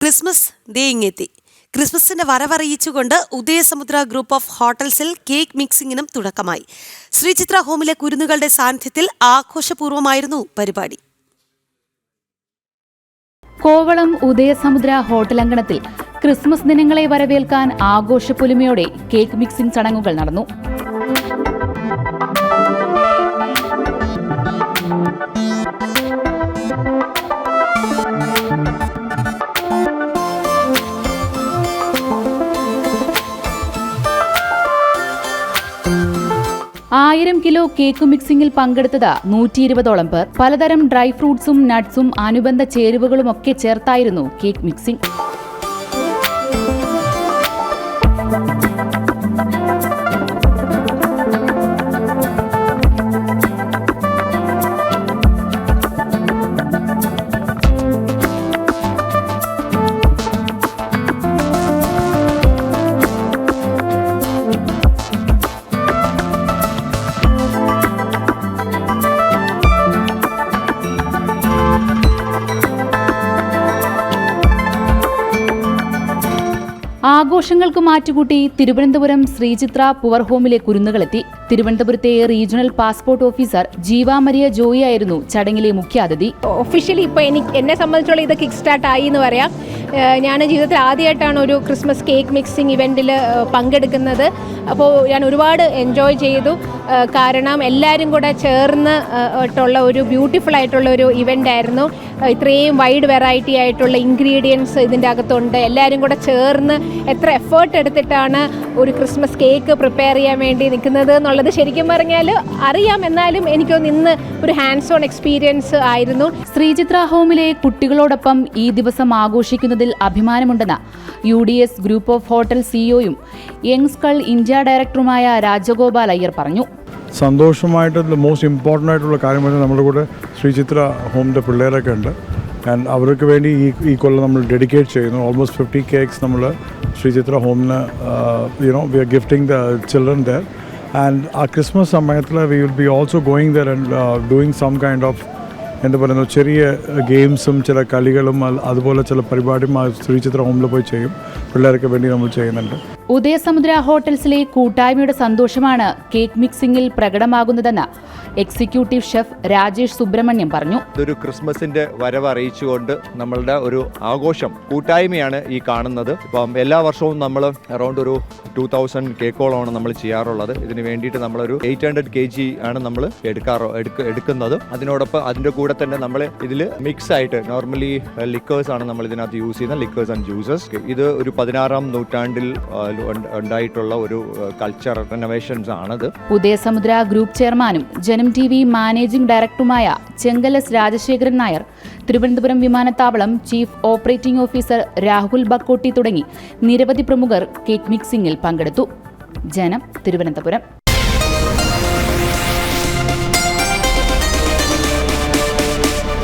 Christmas ദേ ഇങ്ങെത്തി. ക്രിസ്മസിന്റെ വരവറിയിച്ചുകൊണ്ട് ഉദയസമുദ്ര ഗ്രൂപ്പ് ഓഫ് ഹോട്ടൽസിൽ കേക്ക് മിക്സിംഗിനും തുടക്കമായി. ശ്രീചിത്ര ഹോമിലെ കുരുന്നുകളുടെ സാന്നിധ്യത്തിൽ ആഘോഷപൂർവ്വമായിരുന്നു പരിപാടി. കോവളം ഉദയസമുദ്ര ഹോട്ടലങ്കണത്തിൽ ക്രിസ്മസ് ദിനങ്ങളെ വരവേൽക്കാൻ ആഘോഷപ്പൊലിമയോടെ കേക്ക് മിക്സിംഗ് ചടങ്ങുകൾ നടന്നു. ആയിരം കിലോ കേക്ക് മിക്സിംഗിൽ പങ്കെടുത്തത് 120ഓളം പേർ. പലതരം ഡ്രൈ ഫ്രൂട്ട്സും നട്ട്സും അനുബന്ധ ചേരുവകളുമൊക്കെ ചേർത്തായിരുന്നു കേക്ക് മിക്സിംഗ്. ആഘോഷങ്ങൾക്ക് മാറ്റുകൂട്ടി തിരുവനന്തപുരം ശ്രീചിത്ര പുവർ ഹോമിലെ കുരുന്നുകളെത്തി. തിരുവനന്തപുരത്തെ റീജിയണൽ പാസ്പോർട്ട് ഓഫീസർ ജീവ മരിയ ജോയി ആയിരുന്നു ചടങ്ങിലെ മുഖ്യാതിഥി. ഒഫീഷ്യലി ഇപ്പോൾ എന്നെ സംബന്ധിച്ചോളം ഇത് കിക്ക് സ്റ്റാർട്ട് ആയി എന്ന് പറയാം. ഞാൻ ജീവിതത്തിൽ ആദ്യമായിട്ടാണ് ഒരു ക്രിസ്മസ് കേക്ക് മിക്സിംഗ് ഇവൻറ്റിൽ പങ്കെടുക്കുന്നത്. അപ്പോൾ ഞാൻ ഒരുപാട് എൻജോയ് ചെയ്തു. കാരണം എല്ലാവരും കൂടെ ചേർന്ന് ഒരു ബ്യൂട്ടിഫുൾ ആയിട്ടുള്ള ഒരു ഇവൻ്റ് ആയിരുന്നു. ഇത്രയും വൈഡ് വെറൈറ്റി ആയിട്ടുള്ള ഇൻഗ്രീഡിയൻസ് ഇതിൻ്റെ അകത്തുണ്ട്. എല്ലാവരും കൂടെ ചേർന്ന് എത്ര എഫേർട്ട് എടുത്തിട്ടാണ് ഒരു ക്രിസ്മസ് കേക്ക് പ്രിപ്പയർ ചെയ്യാൻ വേണ്ടി നിൽക്കുന്നത് എന്നുള്ളത് ശരിക്കും പറഞ്ഞാൽ അറിയാം. എന്നാലും എനിക്കൊന്ന് ഇന്ന് ഒരു ഹാൻഡ്സ് ഓൺ എക്സ്പീരിയൻസ് ആയിരുന്നു. ശ്രീചിത്ര ഹോമിലെ കുട്ടികളോടൊപ്പം ഈ ദിവസം ആഘോഷിക്കുന്നതിൽ അഭിമാനമുണ്ടെന്ന് UDS ഗ്രൂപ്പ് ഓഫ് ഹോട്ടൽ സിഇഒയും യങ് സ്കൾ ഇന്ത്യ ഡയറക്ടറുമായ രാജഗോപാൽ അയ്യർ പറഞ്ഞു. സന്തോഷമായിട്ട് മോസ്റ്റ് ഇമ്പോർട്ടൻ്റ് ആയിട്ടുള്ള കാര്യം പറഞ്ഞാൽ നമ്മുടെ കൂടെ ശ്രീചിത്ര ഹോമിൻ്റെ പിള്ളേരൊക്കെ ഉണ്ട്. ആൻഡ് അവർക്ക് വേണ്ടി ഈ കൊല്ലം നമ്മൾ ഡെഡിക്കേറ്റ് ചെയ്യുന്നു. ഓൾമോസ്റ്റ് 50 കേക്ക്സ് നമ്മൾ ശ്രീചിത്ര ഹോമിന് we are gifting the children there. And ആ ക്രിസ്മസ് സമയത്തിൽ we will be also going there and doing some kind of എന്താ പറയുന്നത് ചെറിയ ഗെയിംസും ചില കളികളും അതുപോലെ ചില പരിപാടിയും ശ്രീചിത്ര ഹോമിൽ പോയി ചെയ്യും. പിള്ളേർക്ക് വേണ്ടി നമ്മൾ ചെയ്യുന്നുണ്ട്. ഉദയസമുദ്ര ഹോട്ടൽസിലെ കൂട്ടായ്മയുടെ സന്തോഷമാണ് കേക്ക് മിക്സിംഗിൽ പ്രകടമാകുന്നതെന്ന് എക്സിക്യൂട്ടീവ് ഷെഫ് രാജേഷ് സുബ്രഹ്മണ്യം പറഞ്ഞു. ഇതൊരു ക്രിസ്മസിന്റെ വരവ് അറിയിച്ചുകൊണ്ട് നമ്മളുടെ ഒരു ആഘോഷം കൂട്ടായ്മയാണ് ഈ കാണുന്നത്. ഇപ്പം എല്ലാ വർഷവും നമ്മൾ അറൗണ്ട് ഒരു 2000 കേക്കോളമാണ് നമ്മൾ ചെയ്യാറുള്ളത്. ഇതിന് വേണ്ടിയിട്ട് നമ്മളൊരു 800 kg ആണ് നമ്മൾ എടുക്കുന്നത്. അതിനോടൊപ്പം അതിൻ്റെ കൂടെ തന്നെ നമ്മൾ ഇതിൽ മിക്സ് ആയിട്ട് നോർമലി ലിക്കേഴ്സ് ആണ് നമ്മൾ ഇതിനകത്ത് യൂസ് ചെയ്യുന്ന ലിക്കേഴ്സ് ആൻഡ് ജ്യൂസസ്. ഇത് ഒരു 16ാം നൂറ്റാണ്ടിൽ ഉണ്ടായിട്ടുള്ള ഒരു കൾച്ചർ റിനോവേഷൻസ് ആണത്. ഉദയസമുദ്ര ഗ്രൂപ്പ് ചെയർമാനും ജനം TV മാനേജിംഗ് ഡയറക്ടറുമായ ചെങ്കലസ് രാജശേഖരൻ നായർ, തിരുവനന്തപുരം വിമാനത്താവളം ചീഫ് ഓപ്പറേറ്റിംഗ് ഓഫീസർ രാഹുൽ ബക്കോട്ടി തുടങ്ങി നിരവധി പ്രമുഖർ കേക്ക് മിക്സിംഗിൽ പങ്കെടുത്തു. ജനം, തിരുവനന്തപുരം.